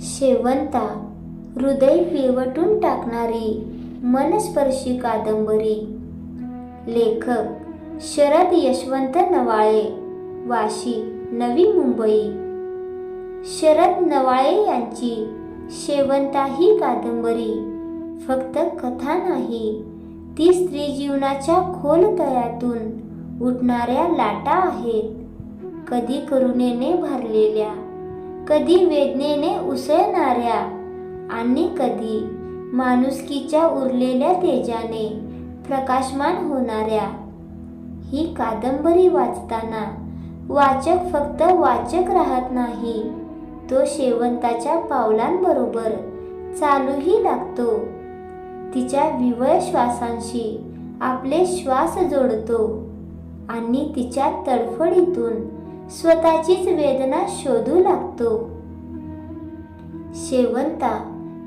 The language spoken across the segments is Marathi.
शेवंता हृदय पिळवटून टाकणारी मनस्पर्शी कादंबरी. लेखक शरद यशवंत नवाळे, वाशी, नवी मुंबई. शरद नवाळे यांची शेवंता ही कादंबरी फक्त कथा नाही, ती स्त्री जीवनाच्या खोल तळ्यातून उठणाऱ्या लाटा आहेत. कधी करुणेने भरलेल्या, कधी वेदनेने उसळणाऱ्या आणि कधी माणुसकीच्या उरलेल्या तेजाने प्रकाशमान होणाऱ्या. ही कादंबरी वाचताना वाचक फक्त वाचक राहत नाही, तो शेवंताच्या पावलांबरोबर चालूही लागतो. तिच्या विवळ श्वासांशी आपले श्वास जोडतो आणि तिच्या तडफडीतून स्वतःचीच वेदना शोधू लागतो. शेवंता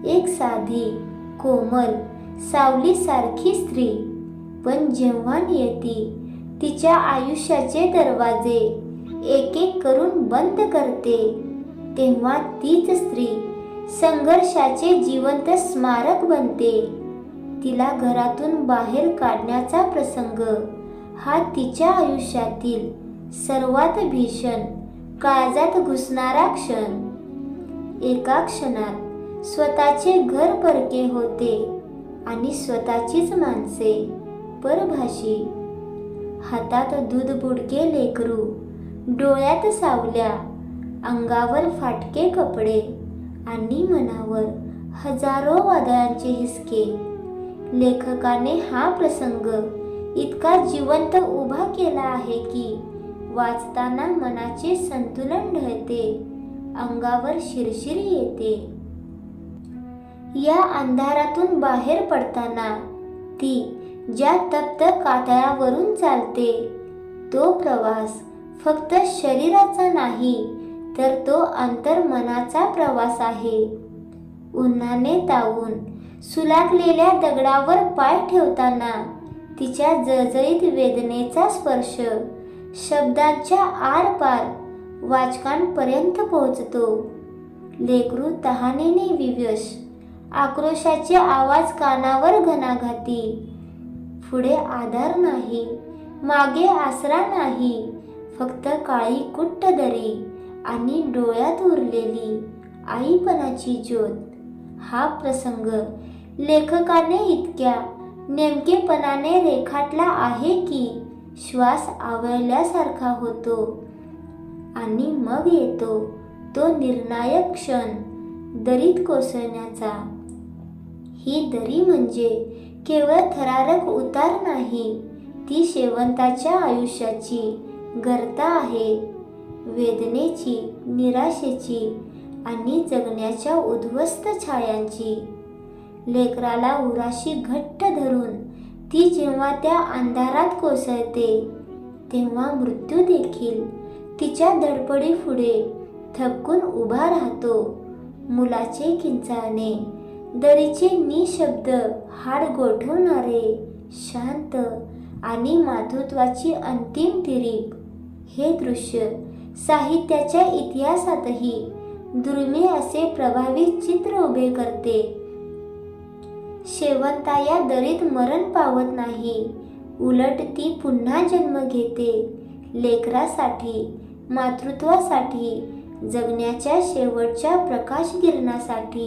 एक साधी, कोमल, सावलीसारखी स्त्री, पण जेव्हा नियती तिच्या आयुष्याचे दरवाजे एक एक करून बंद करते, तेव्हा तीच स्त्री संघर्षाचे जिवंत स्मारक बनते. तिला घरातून बाहेर काढण्याचा प्रसंग हा तिच्या आयुष्यातील सर्वात भीषण, काळजात घुसणारा क्षण. एका क्षणात स्वतःचे घर परके होते आणि स्वतःचीच माणसे परभाषी. हातात दूध बुडके लेकरू, डोळ्यात सावल्या, अंगावर फाटके कपडे आणि मनावर हजारो वादळांचे हिसके. लेखकाने हा प्रसंग इतका जिवंत उभा केला आहे की वाचताना मनाचे संतुलन ढळते, अंगावर शिरशिरी येते. या अंधारातून बाहेर पडताना ती ज्या तप्त कातळावरून चालते, तो प्रवास फक्त शरीराचा नाही, तर तो अंतर्मनाचा प्रवास आहे. उन्हाने तावून सुलाखलेल्या दगडावर पाय ठेवताना तिच्या जळजळीत वेदनेचा स्पर्श शब्दांच्या आरपार वाचकांपर्यंत पोहोचतो. लेकरू तहानेने विवश, आक्रोशाचे आवाज कानावर घणाघाती. पुढे आधार नाही, मागे आसरा नाही, फक्त काळी कुट्ट दरी आणि डोळ्यात उरलेली आईपणाची ज्योत. हा प्रसंग लेखकाने इतक्या नेमकेपणाने रेखाटला आहे की श्वास आवळल्यासारखा होतो. आणि मग येतो तो निर्णायक क्षण, दरीत कोसळण्याचा. ही दरी म्हणजे केवळ थरारक उतार नाही, ती शेवंताच्या आयुष्याची गर्ता आहे. वेदनेची, निराशेची आणि जगण्याच्या उद्ध्वस्त छायांची. लेकराला उराशी घट्ट धरून ती जेव्हा त्या अंधारात कोसळते, तेव्हा मृत्यू देखील तिच्या धडपडी पुढे थबकून उभा राहतो. मुलाचे किंचाळणे, दरीचे निशब्द हाड गोठवणारे, शांत आणि मातृत्वाची अंतिम तिरीक. हे दृश्य साहित्याच्या इतिहासातही दुर्मिळ असे प्रभावी चित्र उभे करते. शेवंता या दरीत मरण पावत नाही, उलट ती पुन्हा जन्म घेते, लेकरासाठी, मातृत्वासाठी, जगण्याच्या शेवटच्या प्रकाशकिरणासाठी.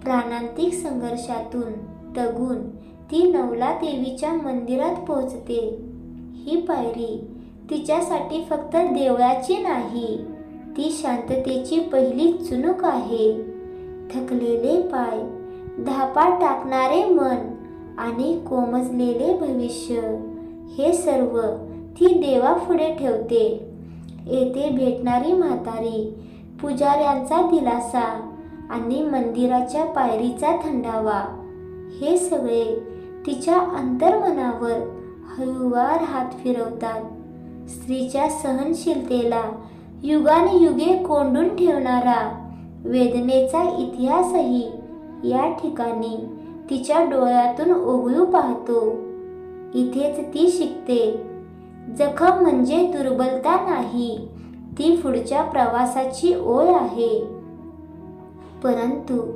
प्राणांतिक संघर्षातून तगून ती नवला देवीच्या मंदिरात पोहोचते. ही पायरी तिच्यासाठी फक्त देवळाची नाही, ती शांततेची पहिली चुणूक आहे. थकलेले पाय, धापा टाकणारे मन आणि कोमजलेले भविष्य, हे सर्व ती देवापुढे ठेवते. येथे भेटणारी म्हातारी, पुजाऱ्यांचा दिलासा आणि मंदिराच्या पायरीचा थंडावा, हे सगळे तिच्या अंतर्मनावर हळूवार हात फिरवतात. स्त्रीच्या सहनशीलतेला युगानयुगे कोंडून ठेवणारा वेदनेचा इतिहासही या ठिकाणी तिच्या डोळ्यातून उघडू पाहतो. इथेच ती शिकते, जखम म्हणजे दुर्बलता नाही, ती पुढच्या प्रवासाची ओळ आहे. परंतु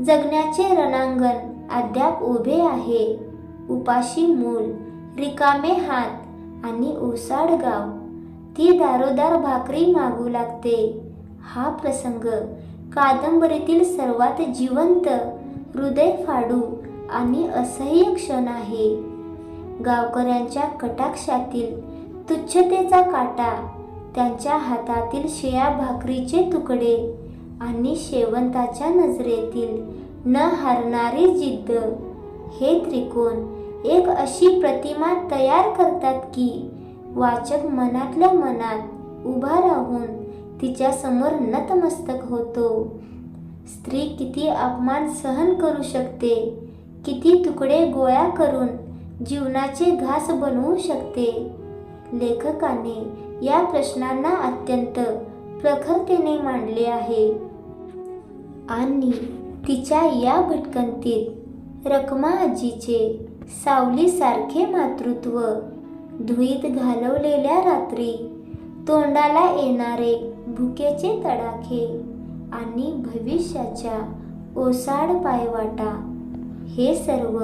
जगण्याचे रणांगण अद्याप उभे आहे. उपाशी मूल, रिकामे हात आणि ओसाड गाव. ती दारोदार भाकरी मागू लागते. हा प्रसंग कादंबरीतील सर्वात जिवंत, हृदय फाडू आणि असह्य क्षण आहे. गावकऱ्यांच्या कटाक्षातील तुच्छतेचा काटा, त्यांच्या हातातील शिळ्या भाकरीचे तुकडे आणि शेवंताच्या नजरेतील न हारणारी जिद्द, हे त्रिकोण एक अशी प्रतिमा तयार करतात की वाचक मनातल्या मनात उभा राहून तिच्यासमोर नतमस्तक होतो. स्त्री किती अपमान सहन करू शकते, किती तुकडे गोळा करून जीवनाचे घास बनवू शकते. लेखकाने या प्रश्नांना अत्यंत प्रखरतेने मांडले आहे आणि तिच्या या भटकंतीत रखमा आजीचे सावलीसारखे मातृत्व, धुळीत घालवलेल्या रात्री, तोंडाला येणारे भुकेचे तडाखे आणि भविष्याच्या ओसाड पायवाटा, हे सर्व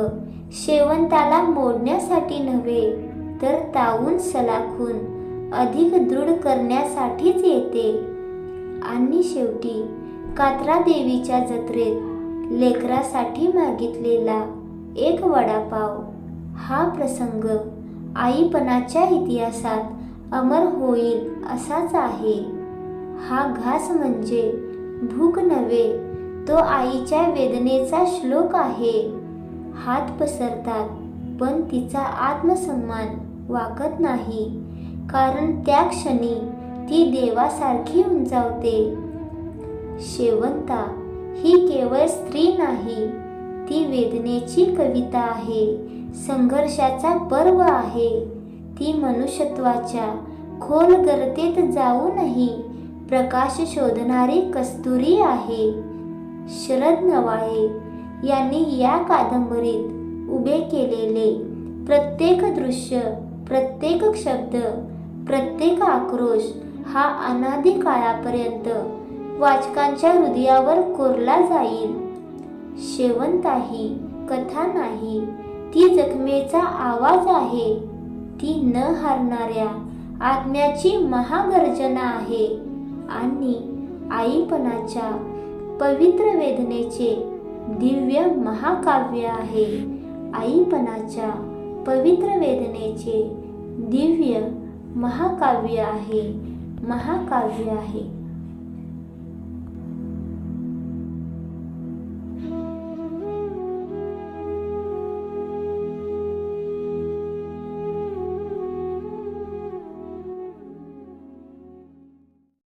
शेवंताला मोडण्यासाठी नव्हे तर तावून सलाखून अधिक दृढ करण्यासाठीच येते. आणि शेवटी कात्रा देवीच्या जत्रेत लेकरासाठी मागितलेला एक वडापाव, हा प्रसंग आईपणाच्या इतिहासात अमर होईल असाच आहे. हा घास म्हणजे भूक नव्हे, तो आईच्या वेदनेचा श्लोक आहे. हात पसरतात पण तिचा आत्मसन्मान वाकत नाही, कारण त्या क्षणी ती देवासारखी उंचावते. शेवंता ही केवळ स्त्री नाही, ती वेदनेची कविता आहे, संघर्षाचा पर्व आहे. ती मनुष्यत्वाच्या खोल गर्तेत जाऊनही प्रकाश शोधणारी कस्तुरी आहे. शरद नवाळे यांनी या कादंबरीत उभे केलेले प्रत्येक दृश्य, प्रत्येक शब्द, प्रत्येक आक्रोश हा अनादी काळापर्यंत वाचकांच्या हृदयावर कोरला जाईल. शेवंता ही कथा नाही, ती जखमेचा आवाज आहे. ती न हारणाऱ्या आत्म्याची महागर्जना आहे आणि आईपणाच्या पवित्र वेदनेचे दिव्य महाकाव्य आहे. आईपणाच्या पवित्र वेदनेचे दिव्य महाकाव्य आहे.